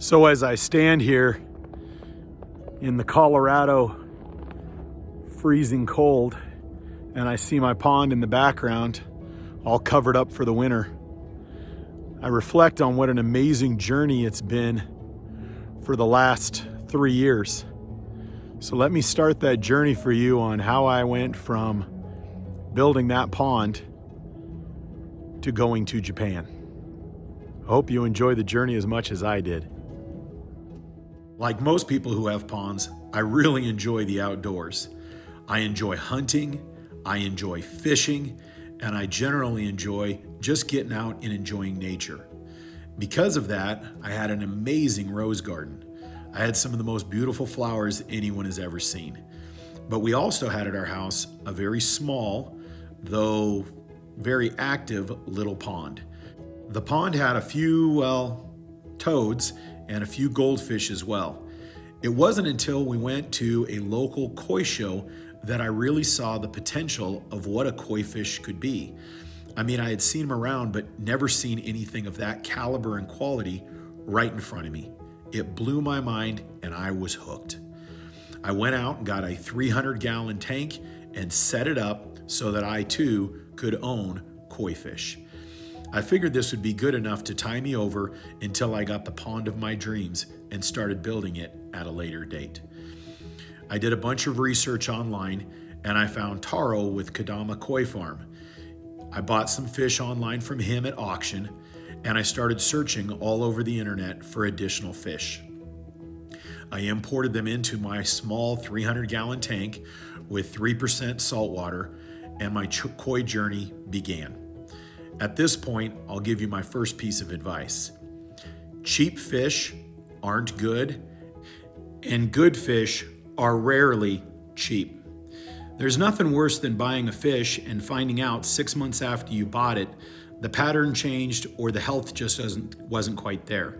So as I stand here in the Colorado freezing cold and I see my pond in the background all covered up for the winter, I reflect on what an amazing journey it's been for the last 3 years. So let me start that journey for you on how I went from building that pond to going to Japan. I hope you enjoy the journey as much as I did. Like most people who have ponds, I really enjoy the outdoors. I enjoy hunting, I enjoy fishing, and I generally enjoy just getting out and enjoying nature. Because of that, I had an amazing rose garden. I had some of the most beautiful flowers anyone has ever seen. But we also had at our house a very small, though very active little pond. The pond had a few, toads and a few goldfish as well. It wasn't until we went to a local koi show that I really saw the potential of what a koi fish could be. I mean, I had seen them around, but never seen anything of that caliber and quality right in front of me. It blew my mind and I was hooked. I went out and got a 300-gallon tank and set it up so that I too could own koi fish. I figured this would be good enough to tie me over until I got the pond of my dreams and started building it at a later date. I did a bunch of research online and I found Taro with Kawakami Koi Farm. I bought some fish online from him at auction and I started searching all over the internet for additional fish. I imported them into my small 300-gallon tank with 3% salt water and my koi journey began. At this point, I'll give you my first piece of advice. Cheap fish aren't good, and good fish are rarely cheap. There's nothing worse than buying a fish and finding out 6 months after you bought it, the pattern changed or the health just wasn't quite there.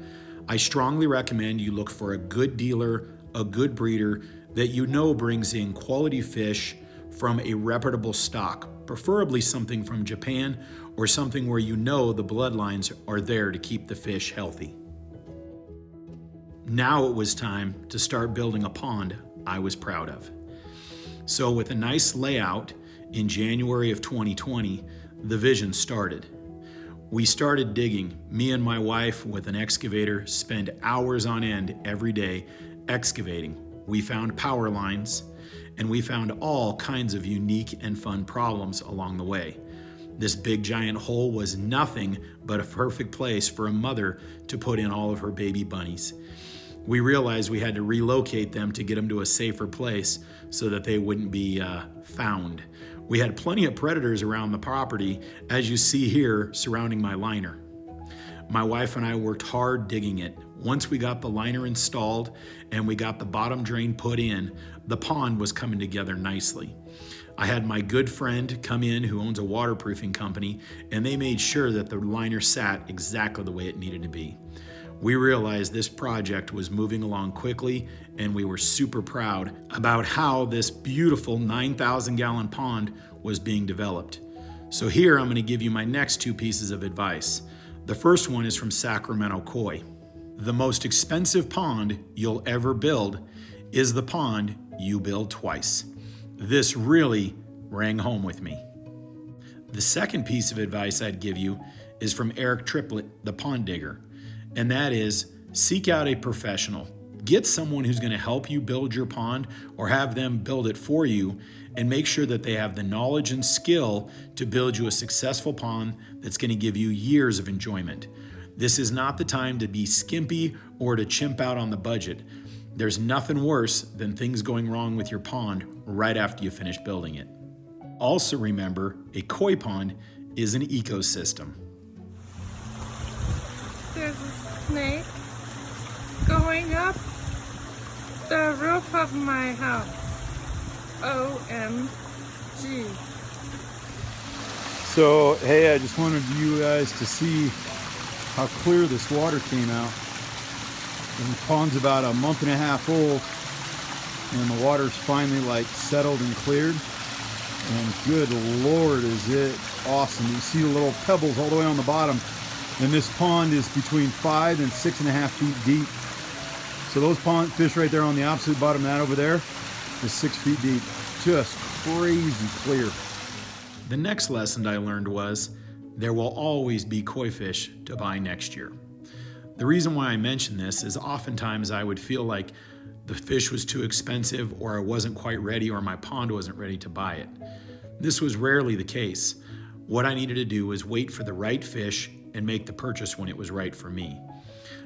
I strongly recommend you look for a good dealer, a good breeder that you know brings in quality fish from a reputable stock, preferably something from Japan or something where you know the bloodlines are there to keep the fish healthy. Now it was time to start building a pond I was proud of. So with a nice layout in January of 2020, the vision started. We started digging. Me and my wife with an excavator spend hours on end every day excavating. We found power lines and we found all kinds of unique and fun problems along the way. This big giant hole was nothing but a perfect place for a mother to put in all of her baby bunnies. We realized we had to relocate them to get them to a safer place so that they wouldn't be found. We had plenty of predators around the property, as you see here, surrounding my liner. My wife and I worked hard digging it. Once we got the liner installed and we got the bottom drain put in, the pond was coming together nicely. I had my good friend come in who owns a waterproofing company, and they made sure that the liner sat exactly the way it needed to be. We realized this project was moving along quickly, and we were super proud about how this beautiful 9,000-gallon pond was being developed. So here I'm going to give you my next 2 pieces of advice. The first one is from Sacramento Koi. The most expensive pond you'll ever build is the pond you build twice. This really rang home with me. The second piece of advice I'd give you is from Eric Triplett, the pond digger, and that is seek out a professional. Get someone who's going to help you build your pond or have them build it for you, and make sure that they have the knowledge and skill to build you a successful pond that's going to give you years of enjoyment. This is not the time to be skimpy or to chimp out on the budget. There's nothing worse than things going wrong with your pond right after you finish building it. Also remember, a koi pond is an ecosystem. There's a snake going up the roof of my house. OMG. So, hey, I just wanted you guys to see how clear this water came out. And the pond's about a month and a half old, and the water's finally settled and cleared. And good Lord, is it awesome. You see the little pebbles all the way on the bottom. And this pond is between 5 and 6.5 feet deep. So those pond fish right there on the absolute bottom of that over there is 6 feet deep. Just crazy clear. The next lesson I learned was there will always be koi fish to buy next year. The reason why I mention this is oftentimes I would feel like the fish was too expensive, or I wasn't quite ready, or my pond wasn't ready to buy it. This was rarely the case. What I needed to do was wait for the right fish and make the purchase when it was right for me.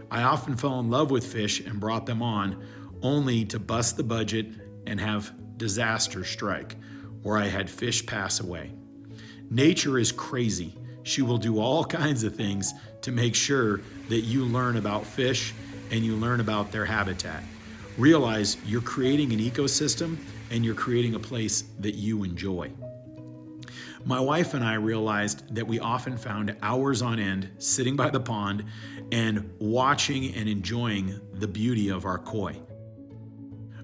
I often fell in love with fish and brought them on only to bust the budget and have disaster strike, where I had fish pass away. Nature is crazy. She will do all kinds of things to make sure that you learn about fish and you learn about their habitat. Realize you're creating an ecosystem and you're creating a place that you enjoy. My wife and I realized that we often found hours on end sitting by the pond and watching and enjoying the beauty of our koi.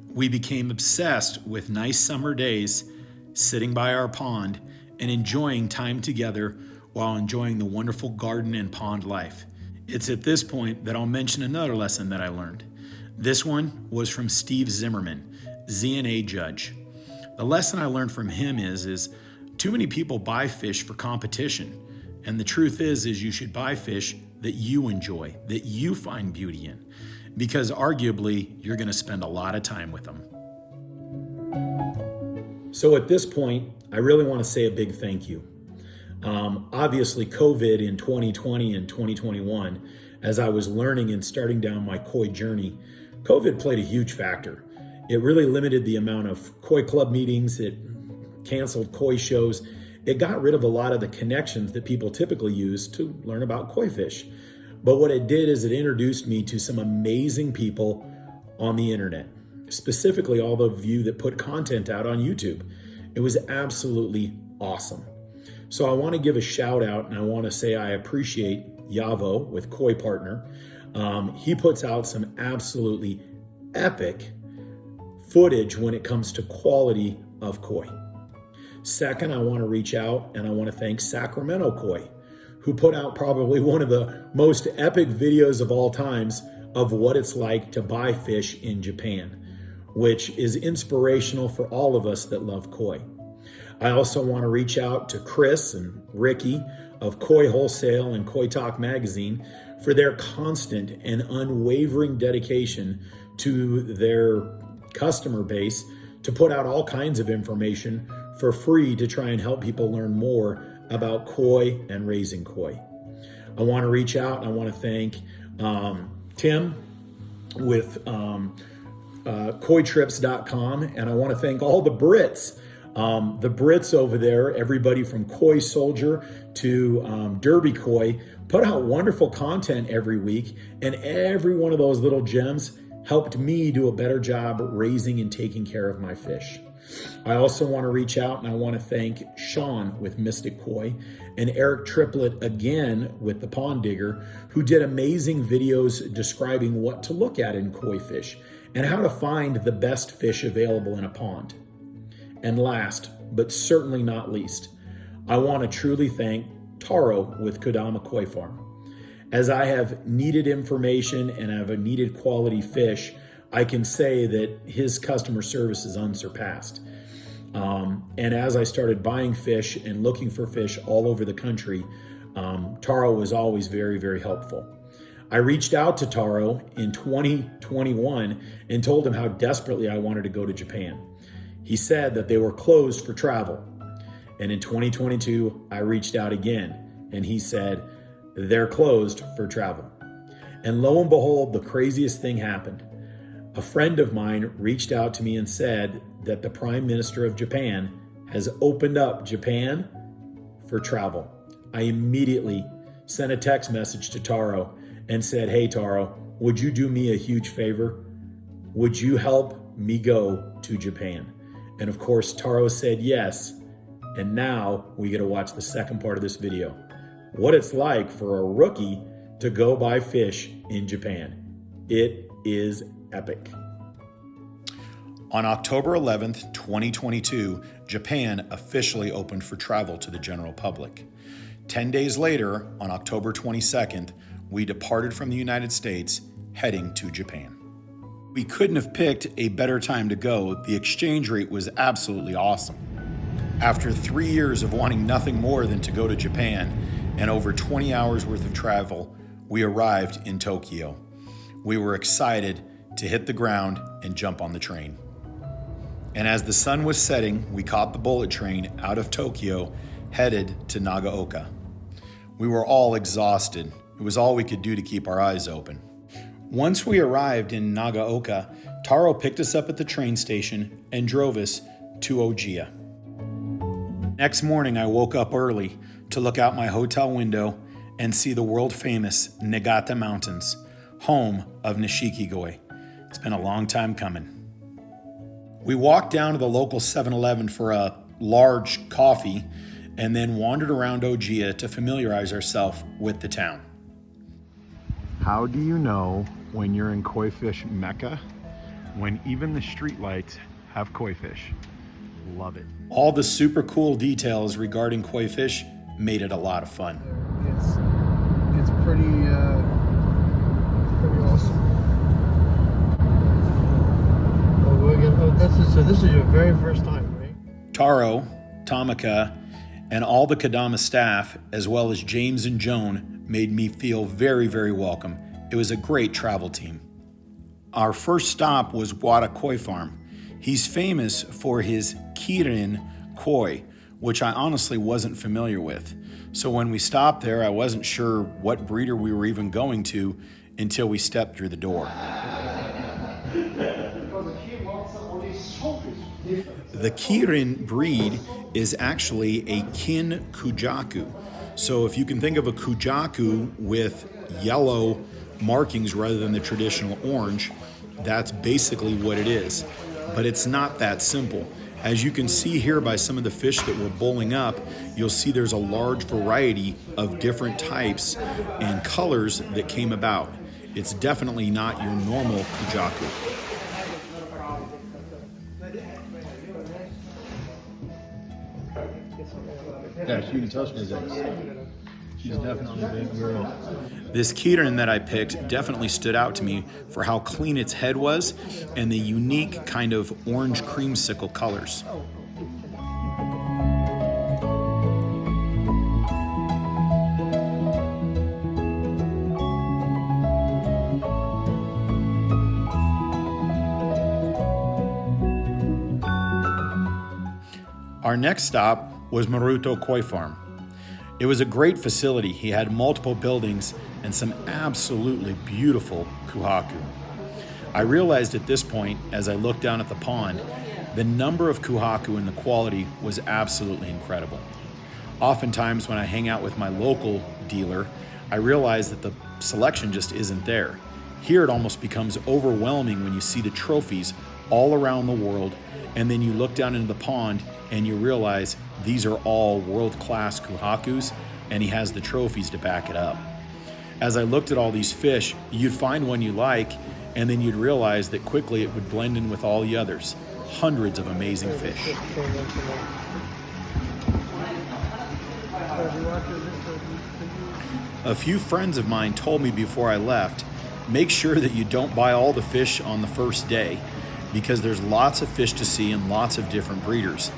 We became obsessed with nice summer days, sitting by our pond and enjoying time together while enjoying the wonderful garden and pond life. It's at this point that I'll mention another lesson that I learned. This one was from Steve Zimmerman, Z&A judge. The lesson I learned from him is too many people buy fish for competition. And the truth is you should buy fish that you enjoy, that you find beauty in, because arguably you're going to spend a lot of time with them. So at this point, I really want to say a big thank you. Obviously, COVID in 2020 and 2021, as I was learning and starting down my koi journey, COVID played a huge factor. It really limited the amount of koi club meetings. It canceled koi shows. It got rid of a lot of the connections that people typically use to learn about koi fish. But what it did is it introduced me to some amazing people on the internet, specifically all of you that put content out on YouTube. It was absolutely awesome. So I want to give a shout out, and I want to say I appreciate Yavo with Koi Partner. He puts out some absolutely epic footage when it comes to quality of koi. Second, I want to reach out and I want to thank Sacramento Koi, who put out probably one of the most epic videos of all times of what it's like to buy fish in Japan, which is inspirational for all of us that love koi. I also want to reach out to Chris and Ricky of Koi Wholesale and Koi Talk Magazine for their constant and unwavering dedication to their customer base to put out all kinds of information for free to try and help people learn more about koi and raising koi. I want to reach out and I want to thank Tim with koitrips.com, and I want to thank all the Brits. The Brits over there, everybody from Koi Soldier to Derby Koi, put out wonderful content every week, and every one of those little gems helped me do a better job raising and taking care of my fish. I also want to reach out and I want to thank Sean with Mystic Koi and Eric Triplett again with the Pond Digger, who did amazing videos describing what to look at in koi fish and how to find the best fish available in a pond. And last, but certainly not least, I want to truly thank Taro with Kawakami Koi Farm. As I have needed information and I have a needed quality fish, I can say that his customer service is unsurpassed. And as I started buying fish and looking for fish all over the country, Taro was always very, very helpful. I reached out to Taro in 2021 and told him how desperately I wanted to go to Japan. He said that they were closed for travel. And in 2022, I reached out again and he said, they're closed for travel. And lo and behold, the craziest thing happened. A friend of mine reached out to me and said that the Prime Minister of Japan has opened up Japan for travel. I immediately sent a text message to Taro and said, hey Taro, would you do me a huge favor? Would you help me go to Japan? And of course, Taro said yes. And now we get to watch the second part of this video. What it's like for a rookie to go buy fish in Japan. It is epic. On October 11th, 2022, Japan officially opened for travel to the general public. 10 days later, on October 22nd, we departed from the United States, heading to Japan. We couldn't have picked a better time to go. The exchange rate was absolutely awesome. After 3 years of wanting nothing more than to go to Japan and over 20 hours worth of travel, we arrived in Tokyo. We were excited to hit the ground and jump on the train. And as the sun was setting, we caught the bullet train out of Tokyo, headed to Nagaoka. We were all exhausted. It was all we could do to keep our eyes open. Once we arrived in Nagaoka, Taro picked us up at the train station and drove us to Ojiya. Next morning, I woke up early to look out my hotel window and see the world-famous Niigata Mountains, home of Nishiki-goi. It's been a long time coming. We walked down to the local 7-Eleven for a large coffee and then wandered around Ojiya to familiarize ourselves with the town. How do you know when you're in koi fish Mecca? When even the streetlights have koi fish. Love it. All the super cool details regarding koi fish made it a lot of fun. It's pretty awesome. This is your very first time, right? Taro, Tamaka, and all the Kadama staff, as well as James and Joan, made me feel very, very welcome. It was a great travel team. Our first stop was Wada Koi Farm. He's famous for his Kirin Koi, which I honestly wasn't familiar with. So when we stopped there, I wasn't sure what breeder we were even going to until we stepped through the door. The Kirin breed is actually a kin kujaku. So if you can think of a kujaku with yellow markings rather than the traditional orange, that's basically what it is. But it's not that simple. As you can see here by some of the fish that we're bowling up, you'll see there's a large variety of different types and colors that came about. It's definitely not your normal kujaku. Yeah, she can tell she's definitely a big girl. This Kirin that I picked definitely stood out to me for how clean its head was and the unique kind of orange creamsicle colors. Our next stop was Maruto Koi Farm. It was a great facility. He had multiple buildings and some absolutely beautiful kuhaku. I realized at this point, as I looked down at the pond, the number of kuhaku and the quality was absolutely incredible. Oftentimes when I hang out with my local dealer, I realize that the selection just isn't there. Here it almost becomes overwhelming when you see the trophies all around the world, and then you look down into the pond and you realize these are all world-class kuhakus, and he has the trophies to back it up. As I looked at all these fish, you'd find one you like, and then you'd realize that quickly it would blend in with all the others. Hundreds of amazing fish. A few friends of mine told me before I left, make sure that you don't buy all the fish on the first day, because there's lots of fish to see and lots of different breeders.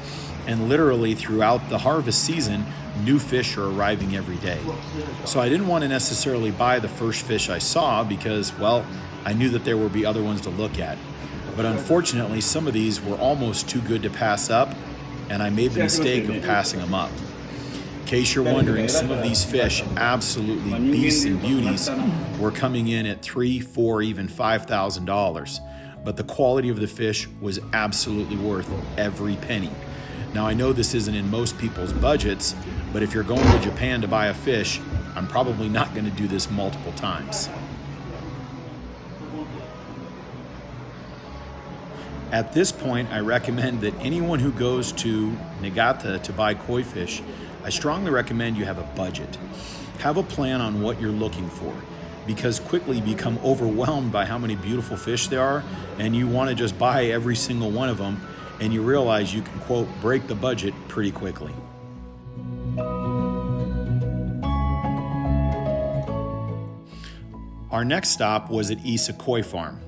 And literally throughout the harvest season, new fish are arriving every day. So I didn't want to necessarily buy the first fish I saw because, well, I knew that there would be other ones to look at. But unfortunately, some of these were almost too good to pass up, and I made the mistake of passing them up. In case you're wondering, some of these fish, absolutely beasts and beauties, were coming in at $3,000, $4,000, even $5,000. But the quality of the fish was absolutely worth every penny. Now, I know this isn't in most people's budgets, but if you're going to Japan to buy a fish, I'm probably not going to do this multiple times. At this point, I recommend that anyone who goes to Niigata to buy koi fish, I strongly recommend you have a budget. Have a plan on what you're looking for, because quickly you become overwhelmed by how many beautiful fish there are, and you want to just buy every single one of them, and you realize you can, quote, break the budget pretty quickly. Our next stop was at Issa Koi Farm.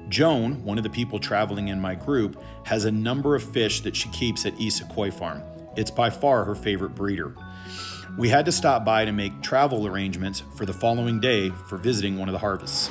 Joan, one of the people traveling in my group, has a number of fish that she keeps at Issa Koi Farm. It's by far her favorite breeder. We had to stop by to make travel arrangements for the following day for visiting one of the harvests.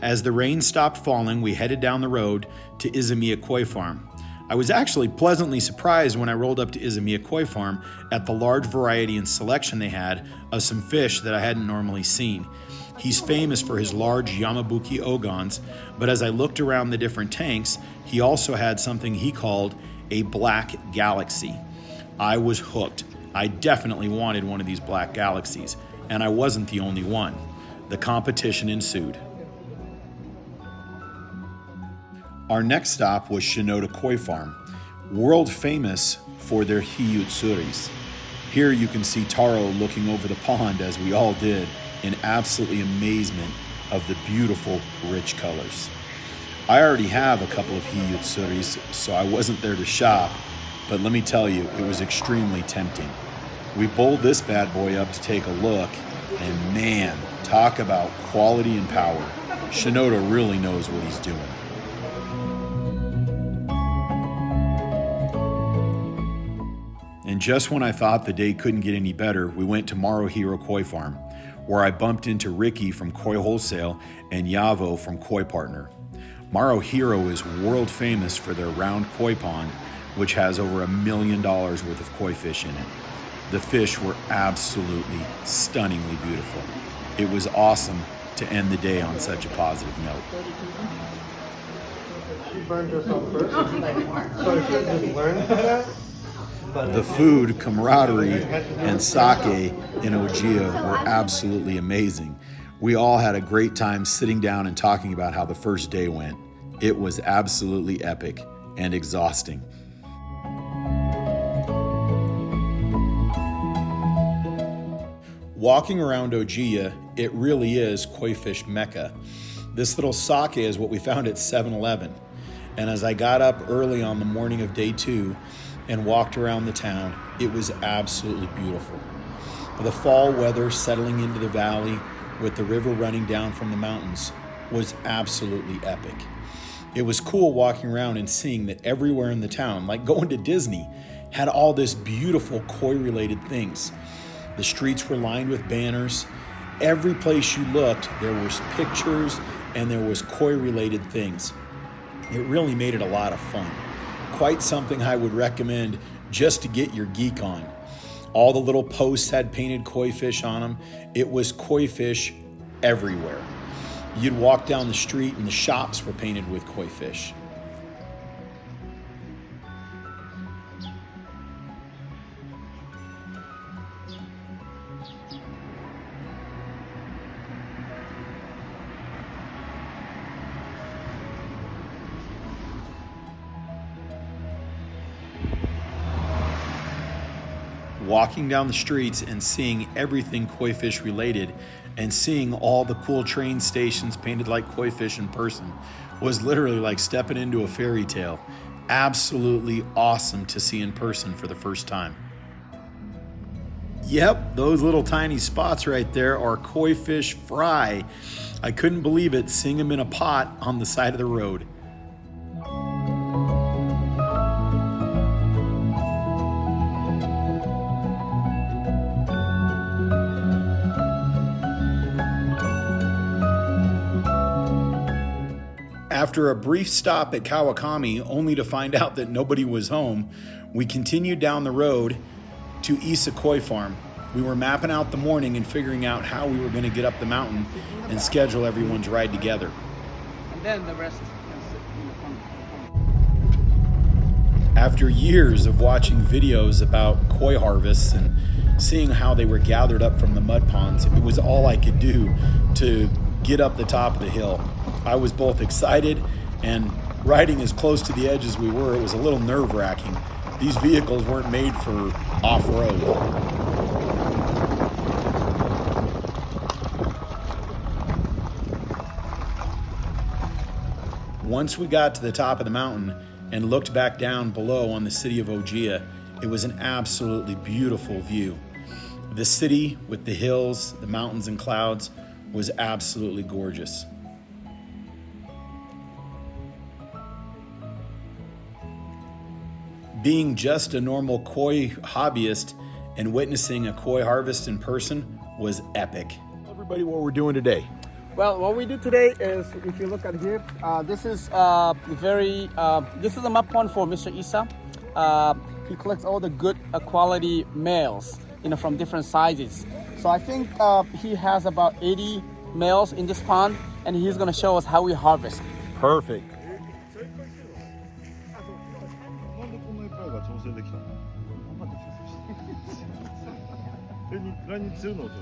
As the rain stopped falling, we headed down the road to Izamia Koi Farm. I was actually pleasantly surprised when I rolled up to Izamia Koi Farm at the large variety and selection they had of some fish that I hadn't normally seen. He's famous for his large Yamabuki ogons, but as I looked around the different tanks, he also had something he called a black galaxy. I was hooked. I definitely wanted one of these black galaxies, and I wasn't the only one. The competition ensued. Our next stop was Shinoda Koi Farm, world famous for their hiyutsuris. Here you can see Taro looking over the pond, as we all did, in absolutely amazement of the beautiful, rich colors. I already have a couple of hiyutsuris, so I wasn't there to shop, but let me tell you, it was extremely tempting. We bowled this bad boy up to take a look, and man, talk about quality and power. Shinoda really knows what he's doing. And just when I thought the day couldn't get any better, we went to Maruto Koi Farm, where I bumped into Ricky from Koi Wholesale and Yavo from Koi Partner. Maruto is world famous for their round koi pond, which has over $1 million worth of koi fish in it. The fish were absolutely stunningly beautiful. It was awesome to end the day on such a positive note. She burned herself first. So she just learned that. The food, camaraderie, and sake in Ojiya were absolutely amazing. We all had a great time sitting down and talking about how the first day went. It was absolutely epic and exhausting. Walking around Ojiya, it really is koi fish mecca. This little sake is what we found at 7-Eleven. And as I got up early on the morning of day 2, and walked around the town, it was absolutely beautiful. The fall weather settling into the valley with the river running down from the mountains was absolutely epic. It was cool walking around and seeing that everywhere in the town, like going to Disney, had all this beautiful koi-related things. The streets were lined with banners. Every place you looked, there was pictures and there was koi-related things. It really made it a lot of fun. Quite something I would recommend just to get your geek on. All the little posts had painted koi fish on them. It was koi fish everywhere. You'd walk down the street and the shops were painted with koi fish. Walking down the streets and seeing everything koi fish related and seeing all the cool train stations painted like koi fish in person was literally like stepping into a fairy tale. Absolutely awesome to see in person for the first time. Yep, those little tiny spots right there are koi fish fry. I couldn't believe it seeing them in a pot on the side of the road. After a brief stop at Kawakami, only to find out that nobody was home, we continued down the road to Issa Koi Farm. We were mapping out the morning and figuring out how we were going to get up the mountain and schedule everyone's ride together. And then the rest in the front. After years of watching videos about koi harvests and seeing how they were gathered up from the mud ponds, it was all I could do to get up the top of the hill. I was both excited and riding as close to the edge as we were, it was a little nerve-wracking. These vehicles weren't made for off-road. Once we got to the top of the mountain and looked back down below on the city of Ojiya, It was an absolutely beautiful view. The city with the hills, the mountains and clouds was absolutely gorgeous. Being just a normal koi hobbyist and witnessing a koi harvest in person was epic. Tell everybody what we're doing today. Well, what we do today is, if you look at here, this is this is a map pond for Mr. Issa. He collects all the good quality males, from different sizes. So I think he has about 80 males in this pond, and he's gonna show us how we harvest. Perfect. なんでこんなに貝が調整できたの？来日するのを調整。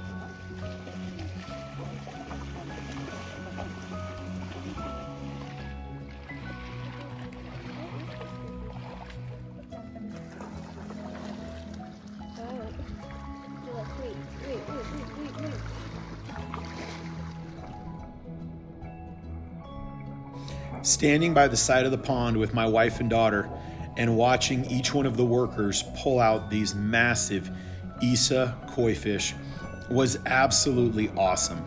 Standing by the side of the pond with my wife and daughter and watching each one of the workers pull out these massive Issa koi fish was absolutely awesome.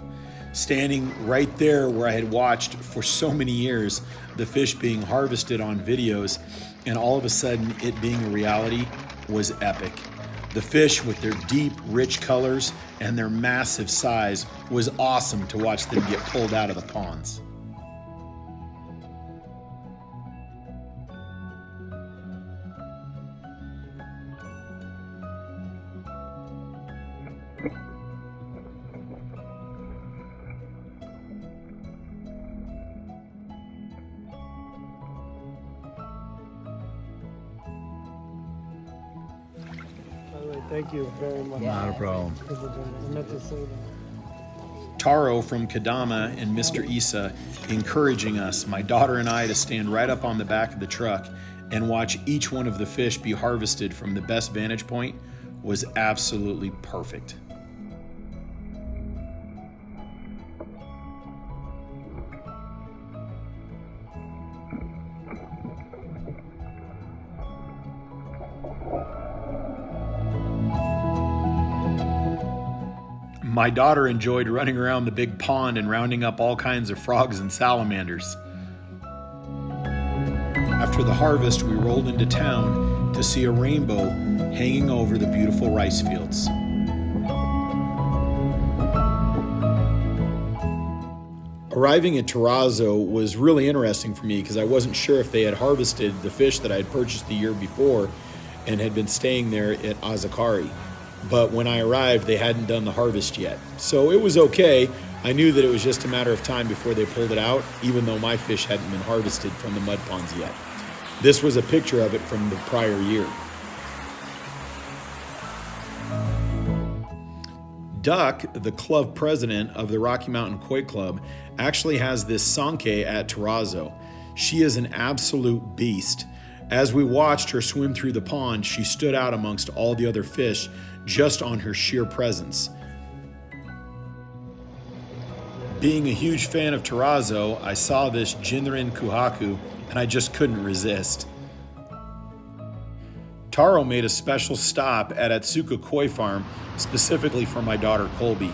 Standing right there where I had watched for so many years the fish being harvested on videos, and all of a sudden it being a reality, was epic. The fish with their deep, rich colors and their massive size was awesome to watch them get pulled out of the ponds. Thank you very much. Not a problem. I meant to say that. Taro from Kadama and Mr. Issa encouraging us, my daughter and I, to stand right up on the back of the truck and watch each one of the fish be harvested from the best vantage point was absolutely perfect. My daughter enjoyed running around the big pond and rounding up all kinds of frogs and salamanders. After the harvest, we rolled into town to see a rainbow hanging over the beautiful rice fields. Arriving at Terrazzo was really interesting for me because I wasn't sure if they had harvested the fish that I had purchased the year before and had been staying there at Azakari. But when I arrived, they hadn't done the harvest yet. So it was okay. I knew that it was just a matter of time before they pulled it out, even though my fish hadn't been harvested from the mud ponds yet. This was a picture of it from the prior year. Duck, the club president of the Rocky Mountain Koi Club, actually has this Sanke at Terrazzo. She is an absolute beast. As we watched her swim through the pond, she stood out amongst all the other fish just on her sheer presence. Being a huge fan of Terrazzo, I saw this Jinrin Kuhaku and I just couldn't resist. Taro made a special stop at Issa Koi Farm specifically for my daughter Colby.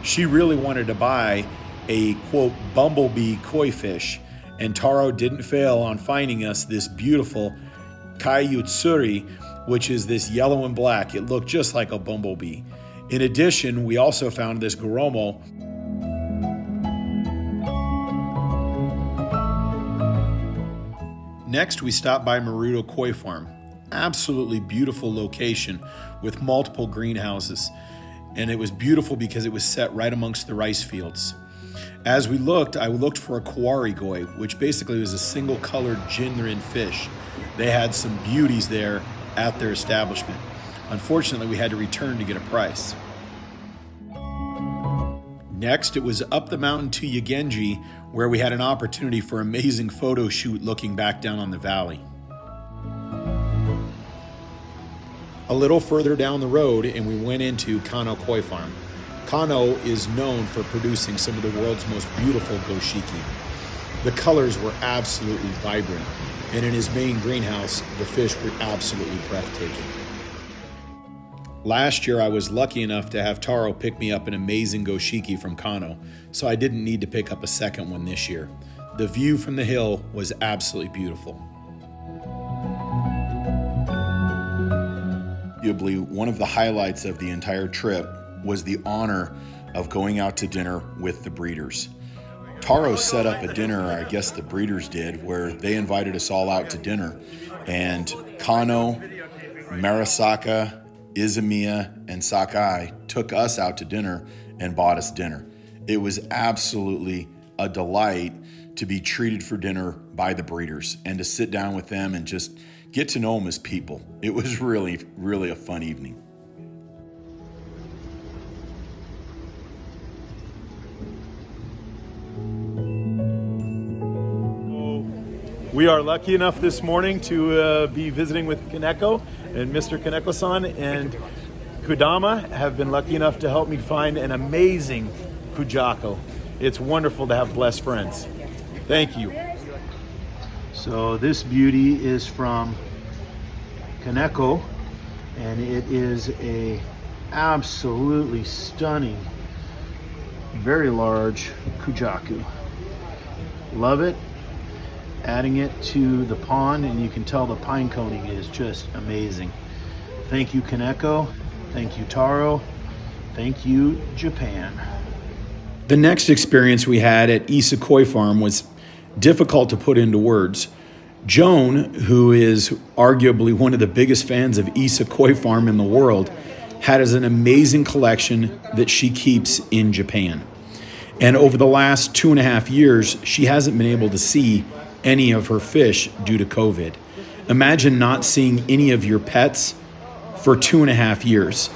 She really wanted to buy a, quote, bumblebee koi fish, and Taro didn't fail on finding us this beautiful Kaiutsuri, which is this yellow and black. It looked just like a bumblebee. In addition, we also found this Goromo. Next, we stopped by Maruto Koi Farm. Absolutely beautiful location with multiple greenhouses. And it was beautiful because it was set right amongst the rice fields. As we looked, I looked for a Kawari Koi, which basically was a single colored Jinrin fish. They had some beauties there at their establishment. Unfortunately, we had to return to get a price. Next, it was up the mountain to Yagenji, where we had an opportunity for an amazing photo shoot looking back down on the valley. A little further down the road, and we went into Kanoki Koi Farm. Kano is known for producing some of the world's most beautiful goshiki. The colors were absolutely vibrant, and in his main greenhouse, the fish were absolutely breathtaking. Last year, I was lucky enough to have Taro pick me up an amazing goshiki from Kano, so I didn't need to pick up a second one this year. The view from the hill was absolutely beautiful. Arguably, one of the highlights of the entire trip was the honor of going out to dinner with the breeders. Taro set up a dinner, I guess the breeders did, where they invited us all out to dinner. And Kano, Marasaka, Izamia, and Sakai took us out to dinner and bought us dinner. It was absolutely a delight to be treated for dinner by the breeders and to sit down with them and just get to know them as people. It was really, really a fun evening. We are lucky enough this morning to be visiting with Kaneko, and Mr. Kaneko-san and Kudama have been lucky enough to help me find an amazing Kujako. It's wonderful to have blessed friends. Thank you. So this beauty is from Kaneko, and it is a absolutely stunning, very large Kujaku. Love it. Adding it to the pond, and you can tell the pine coning is just amazing. Thank you, Kaneko. Thank you, Taro. Thank you, Japan. The next experience we had at Issa Koi Farm was difficult to put into words. Joan, who is arguably one of the biggest fans of Issa Koi Farm in the world, had an amazing collection that she keeps in Japan. And over the last 2.5 years, she hasn't been able to see any of her fish due to COVID. Imagine not seeing any of your pets for 2.5 years.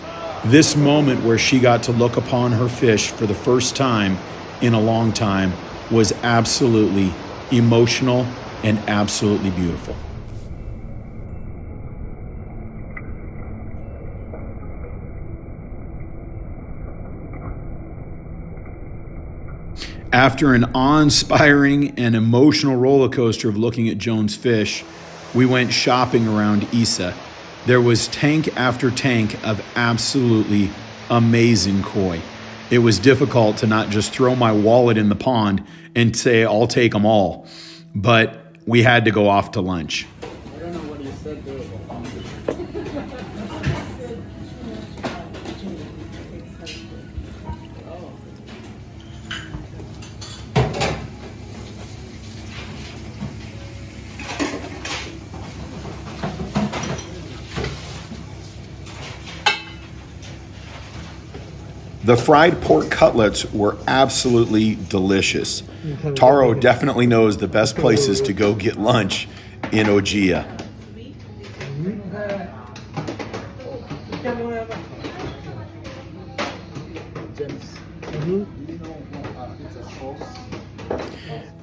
This moment where she got to look upon her fish for the first time in a long time was absolutely emotional and absolutely beautiful. After an awe-inspiring and emotional roller coaster of looking at Joan's fish, we went shopping around Issa. There was tank after tank of absolutely amazing koi. It was difficult to not just throw my wallet in the pond and say, I'll take them all. But we had to go off to lunch. I don't know what you said there. The fried pork cutlets were absolutely delicious. Taro definitely knows the best places to go get lunch in Ojiya.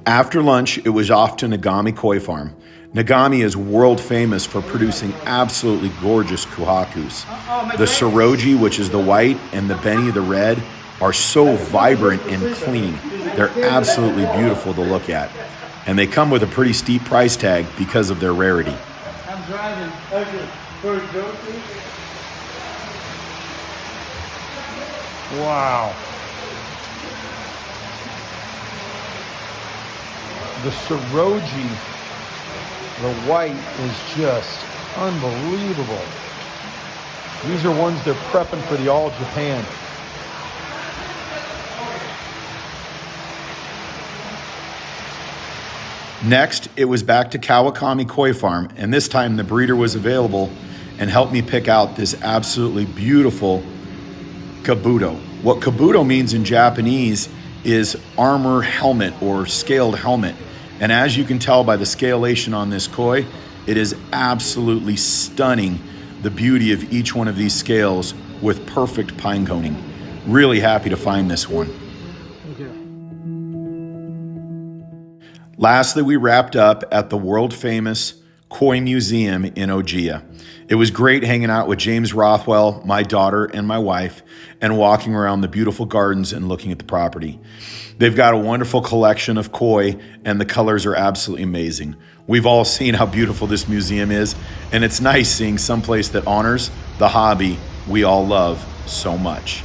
After lunch, it was off to Nagami Koi Farm. Nagami is world famous for producing absolutely gorgeous kuhakus. The Soroji, which is the white, and the Beni, the red, are so vibrant and clean. They're absolutely beautiful to look at. And they come with a pretty steep price tag because of their rarity. I'm driving. Wow. The Soroji, the white, is just unbelievable. These are ones they're prepping for the All Japan. Next, it was back to Kawakami Koi Farm, and this time the breeder was available and helped me pick out this absolutely beautiful kabuto. What kabuto means in Japanese is armor helmet or scaled helmet. And as you can tell by the scalation on this koi, it is absolutely stunning, the beauty of each one of these scales with perfect pine coning. Really happy to find this one. Lastly, we wrapped up at the world famous Koi Museum in Ojiya. It was great hanging out with James Rothwell, my daughter, and my wife, and walking around the beautiful gardens and looking at the property. They've got a wonderful collection of koi, and the colors are absolutely amazing. We've all seen how beautiful this museum is, and it's nice seeing someplace that honors the hobby we all love so much.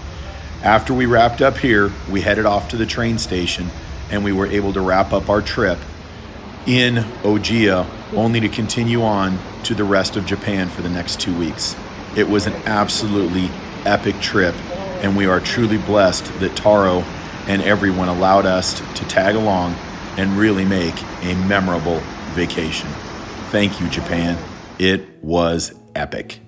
After we wrapped up here, we headed off to the train station and we were able to wrap up our trip in Ojiya, only to continue on to the rest of Japan for the next 2 weeks. It was an absolutely epic trip, and we are truly blessed that Taro and everyone allowed us to tag along and really make a memorable vacation. Thank you, Japan. It was epic.